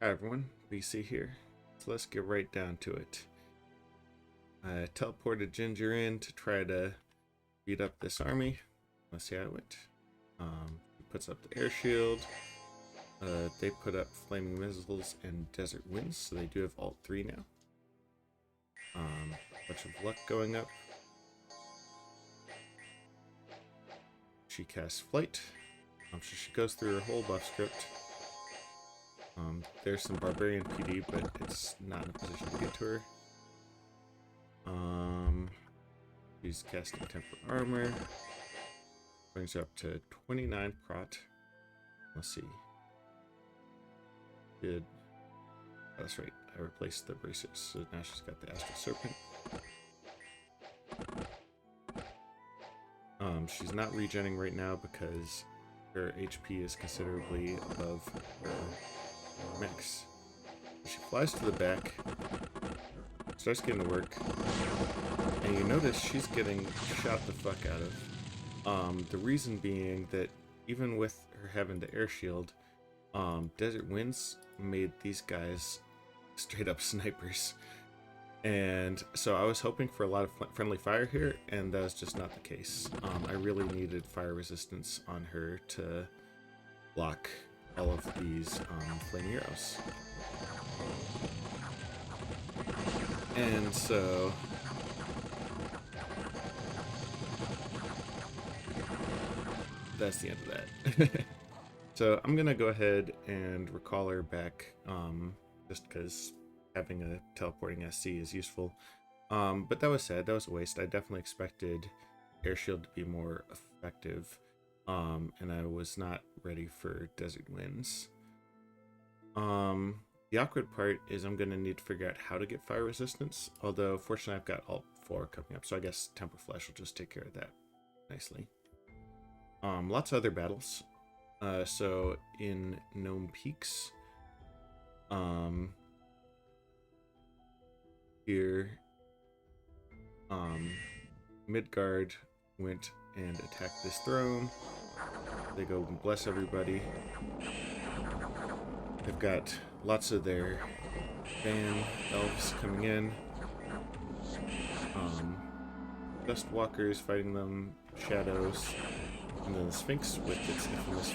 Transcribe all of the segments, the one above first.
Hi everyone, BC here. So let's get right down to it. I teleported Ginger in to try to beat up this army. Let's see how it went. He puts up the air shield. They put up flaming missiles and desert winds, so they do have alt 3 now. Bunch of luck going up. She casts flight. So she goes through her whole buff script. There's some barbarian PD, but it's not in a position to get to her. She's casting temper armor. Brings her up to 29 prot. Let's see. Good. Oh, that's right. I replaced the bracers, so now she's got the astral serpent. She's not regenning right now because her HP is considerably above her max. She flies to the back, starts getting to work, and you notice she's getting shot the fuck out of. The reason being that even with her having the air shield, desert winds made these guys straight up snipers. And so I was hoping for a lot of friendly fire here, and that was just not the case. I really needed fire resistance on her to block all of these flaming arrows. And so that's the end of that. So I'm gonna go ahead and recall her back, just because having a teleporting SC is useful. But that was sad. That was a waste. I definitely expected air shield to be more effective, and I was not ready for desert winds. The awkward part is I'm gonna need to figure out how to get fire resistance. Although fortunately I've got alt 4 coming up, so I guess Temper Flesh will just take care of that nicely. Lots of other battles. So in Gnome Peaks, here, Midgard went and attacked this throne. They go and bless everybody. They've got lots of their fan elves coming in. Dust walkers fighting them, shadows, and then the Sphinx with its infamous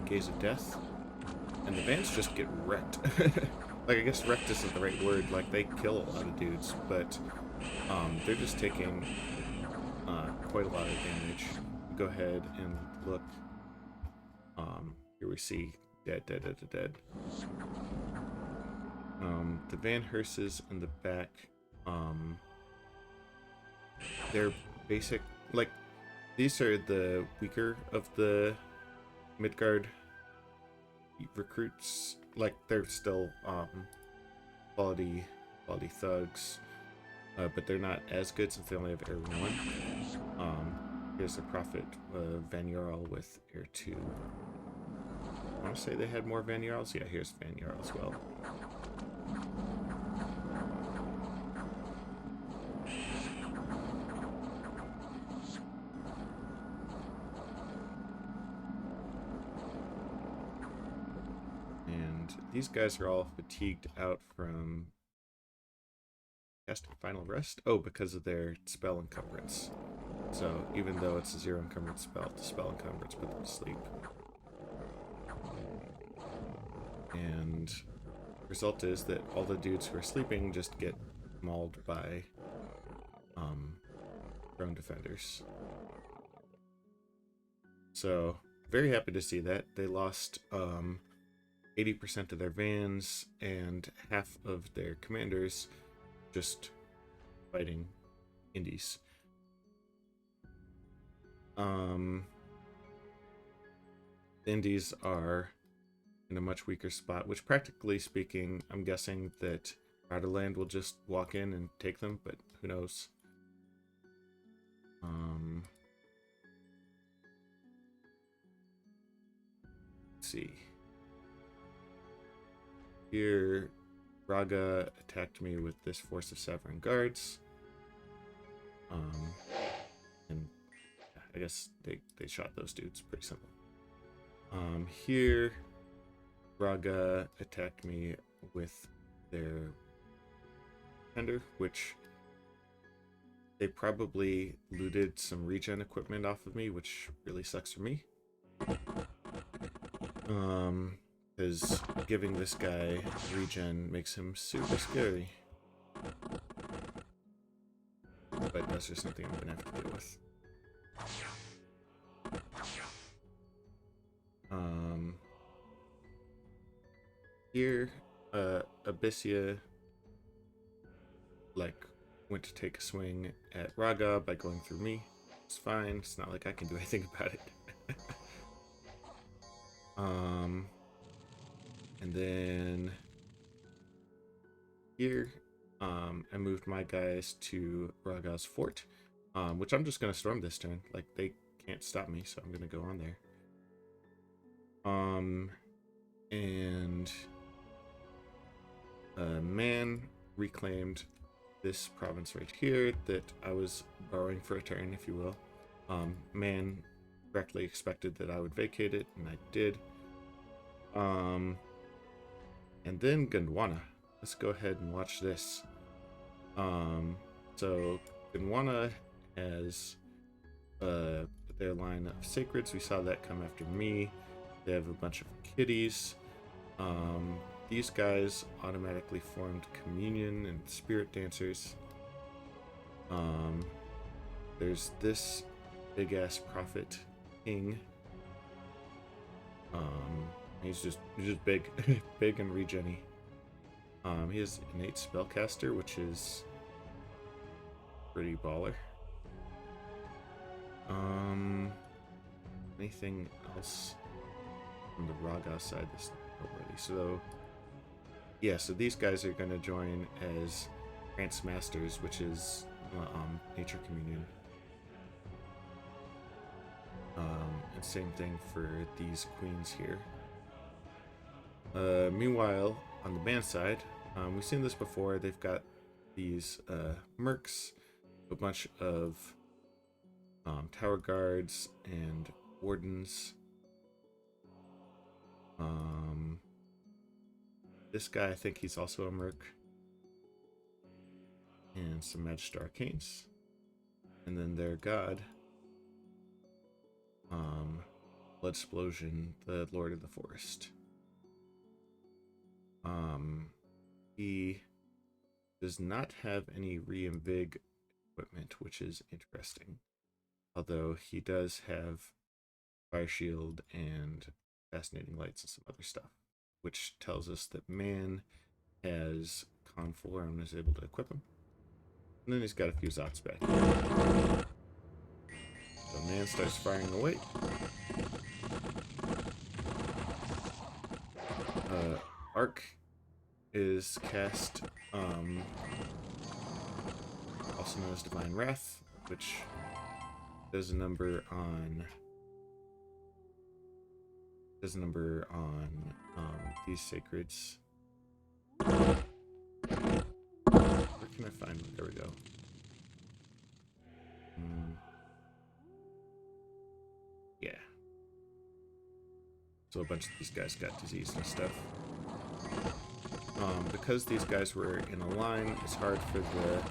gaze of death. And the bands just get wrecked. Like, I guess wrecked isn't the right word. Like, they kill a lot of dudes, but they're just taking quite a lot of damage. Go ahead and look. Here we see dead. The Van Hearses in the back, they're basic, like, these are the weaker of the Midgard recruits. Like, they're still quality thugs, but they're not as good since they only have Air 1. Here's the Prophet Van Jarl with Air 2. I want to say they had more Van Jarls. Yeah, here's Van Jarl as well. And these guys are all fatigued out from casting Final Rest. Oh, because of their spell encumbrance. So even though it's a 0 encumbrance spell, the spell encumbrance put them to sleep. And the result is that all the dudes who are sleeping just get mauled by drone defenders. So very happy to see that. They lost 80% of their vans and half of their commanders just fighting indies. The indies are in a much weaker spot, which practically speaking, I'm guessing that Rotterland will just walk in and take them, but who knows. Let's see. Here, Raga attacked me with this force of Severin guards. And I guess they shot those dudes. Pretty simple. Here, Raga attacked me with their tender, which they probably looted some regen equipment off of me, which really sucks for me. Because giving this guy regen makes him super scary. But that's just something I'm gonna have to deal with. Here, Abyssia, like, went to take a swing at Raga by going through me. It's fine. It's not like I can do anything about it. And then here, I moved my guys to Raga's fort, which I'm just gonna storm this turn. Like, they can't stop me, so I'm gonna go on there. And Man reclaimed this province right here that I was borrowing for a turn, if you will. Man correctly expected that I would vacate it, and I did. And then Gondwana. Let's go ahead and watch this. So Gondwana has their line of sacreds. We saw that come after me. They have a bunch of kitties. These guys automatically formed communion and spirit dancers. There's this big ass prophet king. He's just big, big and regen-y. He has innate spellcaster, which is pretty baller. Anything else from the Raga side that's noteworthy? So yeah, so these guys are going to join as Trance Masters, which is Nature Communion. And same thing for these queens here. Meanwhile, on the band side, we've seen this before. They've got these mercs, a bunch of tower guards and wardens. This guy, I think he's also a merc. And some Magister Arcanes. And then their god, Bloodsplosion, the Lord of the Forest. He does not have any re-invig equipment, which is interesting. Although he does have Fire Shield and Fascinating Lights and some other stuff, which tells us that Man has Con 4 and is able to equip him. And then he's got a few Zots back. So Man starts firing away. Arc is cast, also known as Divine Wrath, which does a number on these sacreds. Where can I find them? There we go. Yeah. So a bunch of these guys got disease and stuff. Because these guys were in a line, it's hard for the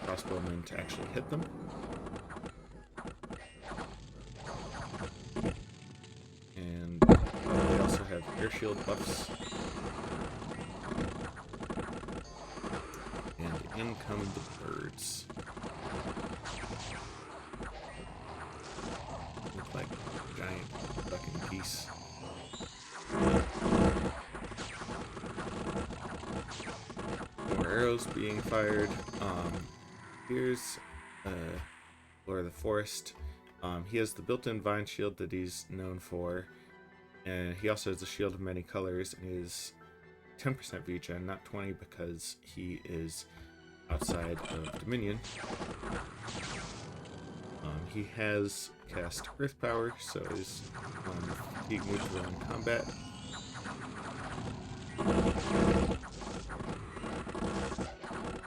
crossbowmen to actually hit them. And they also have air shield buffs. And in come the birds. Look like a giant fucking piece. More arrows being fired. Here's Lord of the Forest. He has the built-in vine shield that he's known for, and he also has a shield of many colors and is 10% regen, not 20, because he is outside of Dominion. He has cast Earth Power, so is fatigue neutral in combat.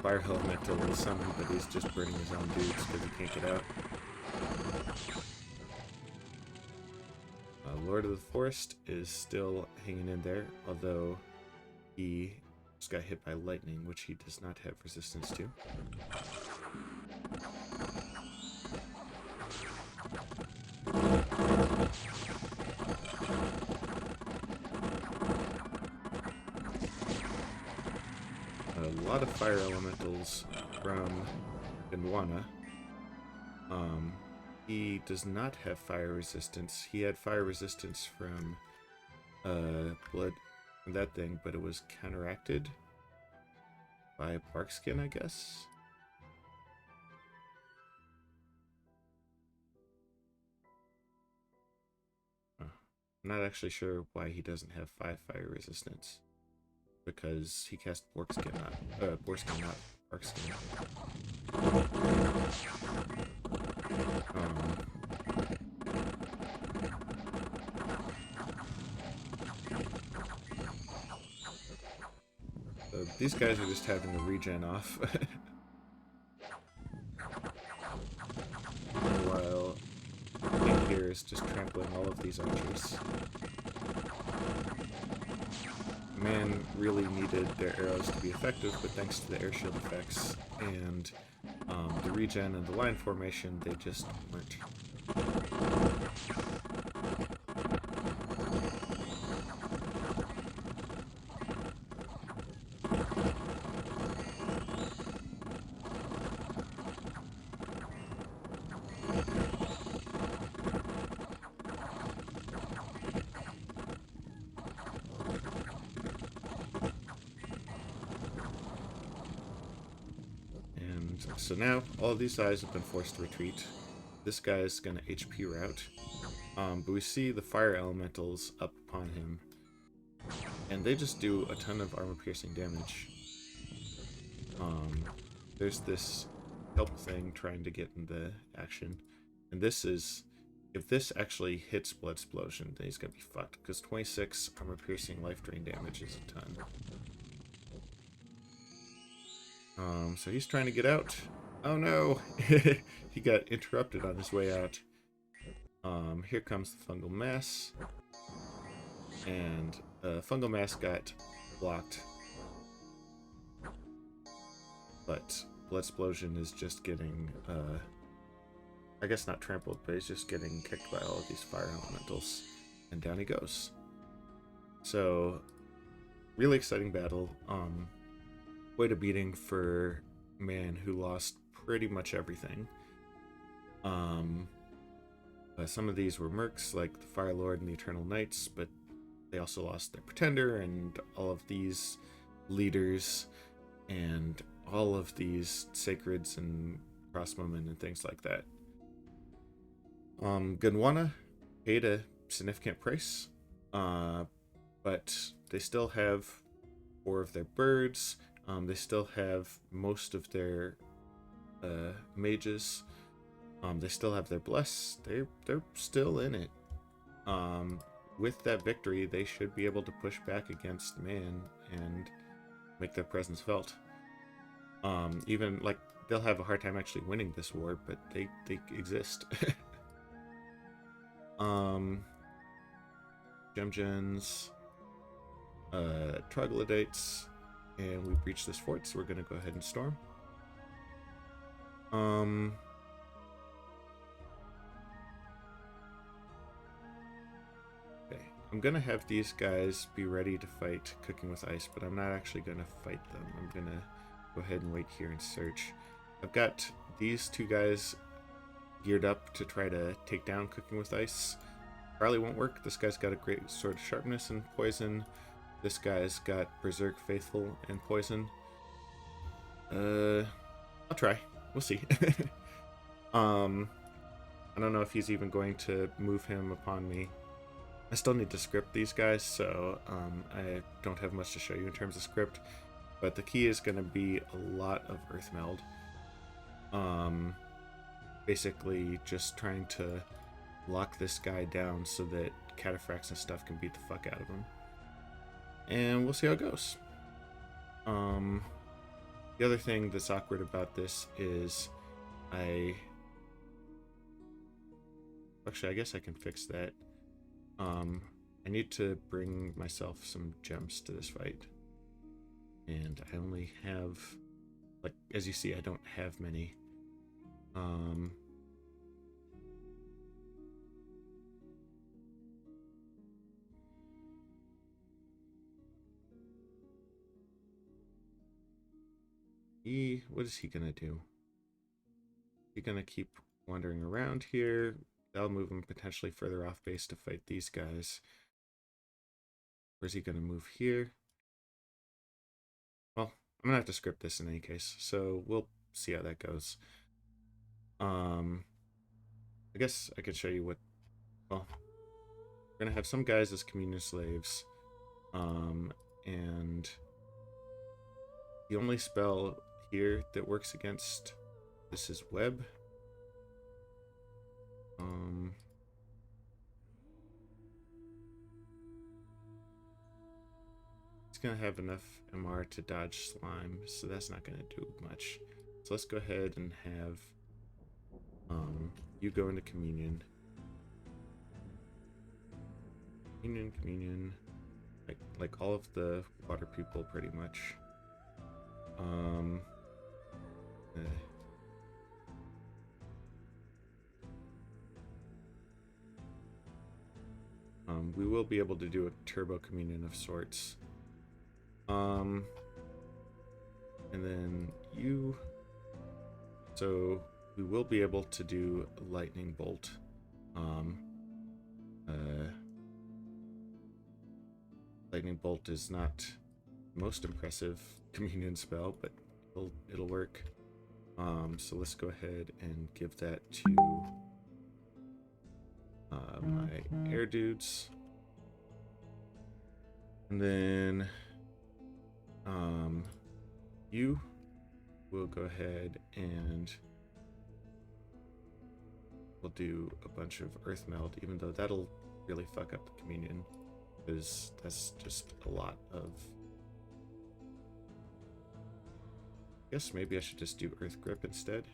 Fire Elemental will summon, but he's just burning his own dudes because he can't get out. Lord of the Forest is still hanging in there, although he just got hit by lightning, which he does not have resistance to. A lot of fire elementals from Gunwana. He does not have fire resistance. He had fire resistance from blood from that thing, but it was counteracted by bark skin, I guess. I'm not actually sure why he doesn't have 5 fire resistance. Because he cast Borskin, not bark skin. So these guys are just having the regen off. While King here is just trampling all of these archers. Man really needed their arrows to be effective, but thanks to the air shield effects and the regen and the line formation, they just weren't. So now, all of these guys have been forced to retreat. This guy is going to HP route. But we see the fire elementals up upon him. And they just do a ton of armor-piercing damage. There's this help thing trying to get into action. And this is... If this actually hits Blood Explosion, then he's going to be fucked. Because 26 armor-piercing life drain damage is a ton. So he's trying to get out. Oh no! He got interrupted on his way out. Here comes the fungal mass. And fungal mass got blocked. But Blood Explosion is just getting, I guess not trampled, but he's just getting kicked by all of these fire elementals. And down he goes. So, really exciting battle. Quite a beating for a man who lost pretty much everything. Some of these were mercs, like the Fire Lord and the Eternal Knights, but they also lost their Pretender and all of these leaders and all of these Sacreds and Crossbowmen and things like that. Gunwana paid a significant price, but they still have 4 of their birds. They still have most of their mages. They still have their bless. They're still in it. With that victory, they should be able to push back against man and make their presence felt. Even like they'll have a hard time actually winning this war, but they exist. Gemgens, troglodytes. And we breached this fort, so we're going to go ahead and storm. Okay, I'm going to have these guys be ready to fight Cooking with Ice, but I'm not actually going to fight them. I'm going to go ahead and wait here and search. I've got these 2 guys geared up to try to take down Cooking with Ice. Probably won't work. This guy's got a great sword of sharpness and poison. This guy's got Berserk Faithful and Poison. I'll try. We'll see. I don't know if he's even going to move him upon me. I still need to script these guys, so I don't have much to show you in terms of script. But the key is going to be a lot of Earth Meld. Basically just trying to lock this guy down so that Cataphracts and stuff can beat the fuck out of him. And we'll see how it goes. The other thing that's awkward about this is actually, I guess I can fix that. I need to bring myself some gems to this fight. And I only have, like, as you see, I don't have many. What is he gonna do? He's gonna keep wandering around here. That'll move him potentially further off base to fight these guys. Where's he gonna move here? Well, I'm gonna have to script this in any case, so we'll see how that goes. I guess I could show you what. Well, we're gonna have some guys as communion slaves, and the only spell here that works against this is web. It's gonna have enough MR to dodge slime, so that's not gonna do much. So let's go ahead and have you go into communion. Communion. Like all of the water people pretty much. We will be able to do a turbo communion of sorts. And then you. So we will be able to do a lightning bolt. Lightning bolt is not the most impressive communion spell, but it'll work. So let's go ahead and give that to my air dudes. And then you will go ahead and we'll do a bunch of earth meld, even though that'll really fuck up the communion, because that's just a lot of. I guess maybe I should just do earth grip instead.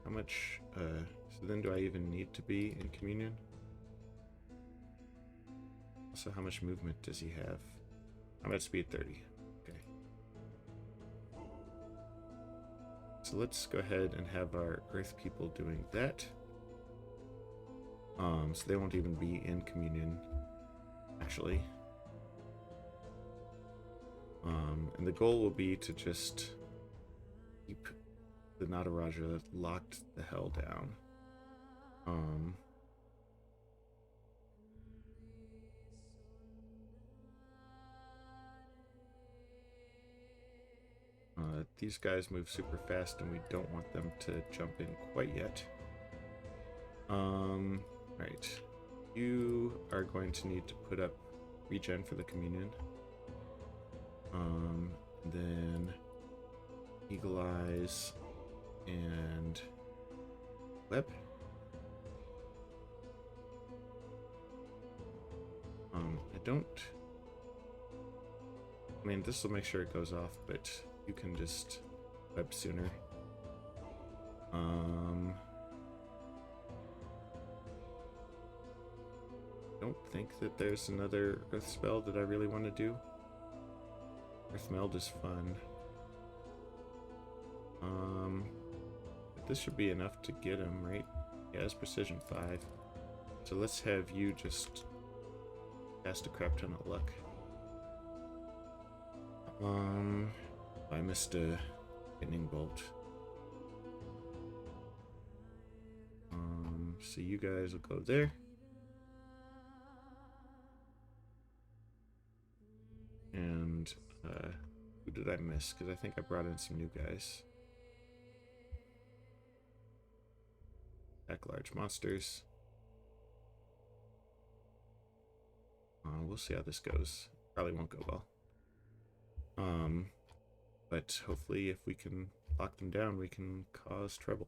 How much, so then do I even need to be in communion? Also, how much movement does he have? I'm at speed 30. Okay. So let's go ahead and have our earth people doing that. So they won't even be in communion, actually. And the goal will be to just keep the Nataraja locked the hell down. These guys move super fast and we don't want them to jump in quite yet. Right. You are going to need to put up regen for the communion. Then Eagle Eyes and web. I mean, this will make sure it goes off, but you can just web sooner. Don't think that there's another earth spell that I really want to do. Earth meld is fun. But this should be enough to get him, right? Yeah, it's precision 5. So let's have you just cast a crap ton of luck. I missed a lightning bolt. So you guys will go there. And who did I miss? Because I think I brought in some new guys. Attack large monsters. We'll see how this goes. Probably won't go well. But hopefully if we can lock them down, we can cause trouble.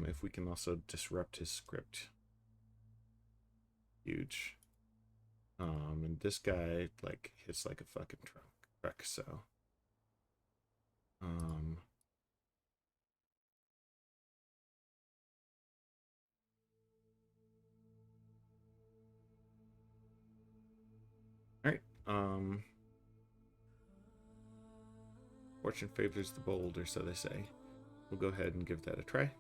If we can also disrupt his script. Huge. And this guy, like, hits like a fucking truck. truck, so um all right. Fortune favors the bold, or so they say. We'll go ahead and give that a try.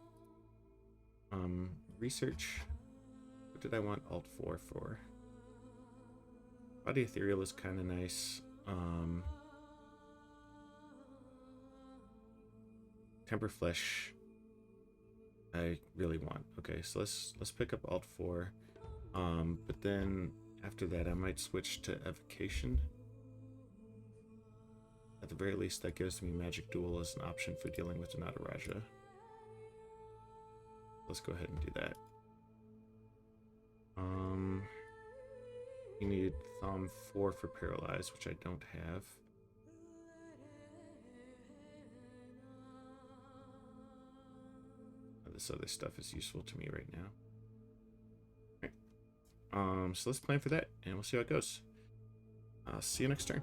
Research. What did I want Alt 4 for? Body Ethereal is kind of nice. Temper Flesh I really want. Okay, so let's pick up Alt 4. But then after that I might switch to Evocation. At the very least, that gives me Magic Duel as an option for dealing with the Nataraja. Let's go ahead and do that. You need Thumb 4 for Paralyze, which I don't have. This other stuff is useful to me right now. Right. So let's plan for that, and we'll see how it goes. See you next turn.